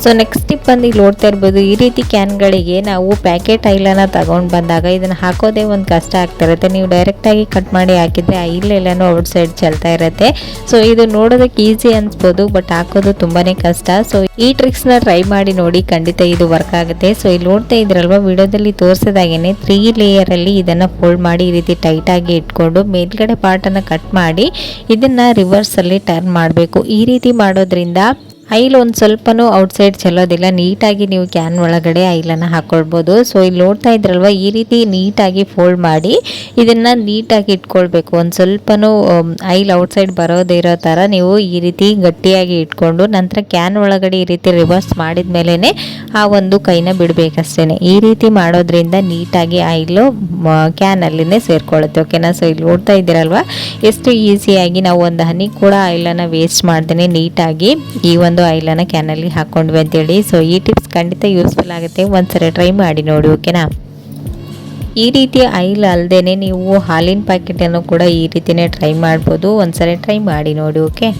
So next tip ಬಂದು ಇಲ್ಲಿ ನೋಡ್ತಾ ಇರ್ಬೋದು, ಈ ರೀತಿ ಕ್ಯಾನ್ಗಳಿಗೆ ನಾವು ಪ್ಯಾಕೆಟ್ ಆಯಿಲನ್ನು ತಗೊಂಡು ಬಂದಾಗ ಇದನ್ನು ಹಾಕೋದೇ ಒಂದು ಕಷ್ಟ ಆಗ್ತಾ ಇರುತ್ತೆ. ನೀವು ಡೈರೆಕ್ಟಾಗಿ ಕಟ್ ಮಾಡಿ ಹಾಕಿದರೆ ಆಯಿಲ್ ಎಲ್ಲನೂ ಔಟ್ ಸೈಡ್ ಚೆಲ್ತಾ ಇರುತ್ತೆ. ಸೊ ಇದು ನೋಡೋದಕ್ಕೆ ಈಸಿ ಅನ್ಸ್ಬೋದು, ಬಟ್ ಹಾಕೋದು ತುಂಬಾ ಕಷ್ಟ. ಸೊ ಈ ಟ್ರಿಕ್ಸ್ನ ಟ್ರೈ ಮಾಡಿ ನೋಡಿ, ಖಂಡಿತ ಇದು ವರ್ಕ್ ಆಗುತ್ತೆ. ಸೊ ಇಲ್ಲಿ ನೋಡ್ತಾ ಇದ್ರಲ್ವ, ವಿಡಿಯೋದಲ್ಲಿ ತೋರಿಸಿದಾಗೇನೆ 3 ಲೇಯರಲ್ಲಿ ಇದನ್ನು ಫೋಲ್ಡ್ ಮಾಡಿ ಈ ರೀತಿ ಟೈಟಾಗಿ ಇಟ್ಕೊಂಡು ಮೇಲ್ಗಡೆ ಪಾರ್ಟನ್ನು ಕಟ್ ಮಾಡಿ ಇದನ್ನು ರಿವರ್ಸಲ್ಲಿ ಟರ್ನ್ ಮಾಡಬೇಕು. ಈ ರೀತಿ ಮಾಡೋದ್ರಿಂದ ಆಯಿಲ್ ಒಂದು ಸ್ವಲ್ಪನೂ ಔಟ್ಸೈಡ್ ಚೆಲ್ಲೋದಿಲ್ಲ. ನೀಟಾಗಿ ನೀವು ಕ್ಯಾನ್ ಒಳಗಡೆ ಆಯಿಲನ್ನು ಹಾಕ್ಕೊಳ್ಬೋದು. ಸೊ ಇಲ್ಲಿ ನೋಡ್ತಾ ಇದ್ರಲ್ವ, ಈ ರೀತಿ ನೀಟಾಗಿ ಫೋಲ್ಡ್ ಮಾಡಿ ಇದನ್ನು ನೀಟಾಗಿ ಇಟ್ಕೊಳ್ಬೇಕು. ಒಂದು ಸ್ವಲ್ಪನೂ ಆಯಿಲ್ ಔಟ್ಸೈಡ್ ಬರೋದೇ ಇರೋ ಥರ ನೀವು ಈ ರೀತಿ ಗಟ್ಟಿಯಾಗಿ ಇಟ್ಕೊಂಡು ನಂತರ ಕ್ಯಾನ್ ಒಳಗಡೆ ಈ ರೀತಿ ರಿವರ್ಸ್ ಮಾಡಿದ ಮೇಲೇ ಆ ಒಂದು ಕೈನ ಬಿಡಬೇಕಷ್ಟೇ. ಈ ರೀತಿ ಮಾಡೋದ್ರಿಂದ ನೀಟಾಗಿ ಆಯಿಲು ಕ್ಯಾನಲ್ಲಿನೇ ಸೇರ್ಕೊಳ್ಳುತ್ತೆ. ಓಕೆನಾ. ಸೊ ಇಲ್ಲಿ ನೋಡ್ತಾ ಇದ್ದೀರಲ್ವ, ಎಷ್ಟು ಈಸಿಯಾಗಿ ನಾವು ಒಂದು ಹನಿ ಕೂಡ ಆಯಿಲನ್ನು ವೇಸ್ಟ್ ಮಾಡ್ದೇ ನೀಟಾಗಿ ಈ ಒಂದು ಆಯಿಲನ್ನು ಕ್ಯಾನಲ್ಲಿ ಹಾಕ್ಕೊಂಡ್ವಿ ಅಂತೇಳಿ. ಸೊ ಈ ಟಿಪ್ಸ್ ಖಂಡಿತ ಯೂಸ್ಫುಲ್ ಆಗುತ್ತೆ, ಒಂದ್ಸರಿ ಟ್ರೈ ಮಾಡಿ ನೋಡಿ. ಓಕೆನಾ. ಈ ರೀತಿ ಆಯಿಲ್ ಅಲ್ಲದೆ ನೀವು ಹಾಲಿನ ಪ್ಯಾಕೆಟನ್ನು ಕೂಡ ಈ ರೀತಿಯೇ ಟ್ರೈ ಮಾಡ್ಬೋದು, ಒಂದ್ಸರಿ ಟ್ರೈ ಮಾಡಿ ನೋಡಿ. ಓಕೆ.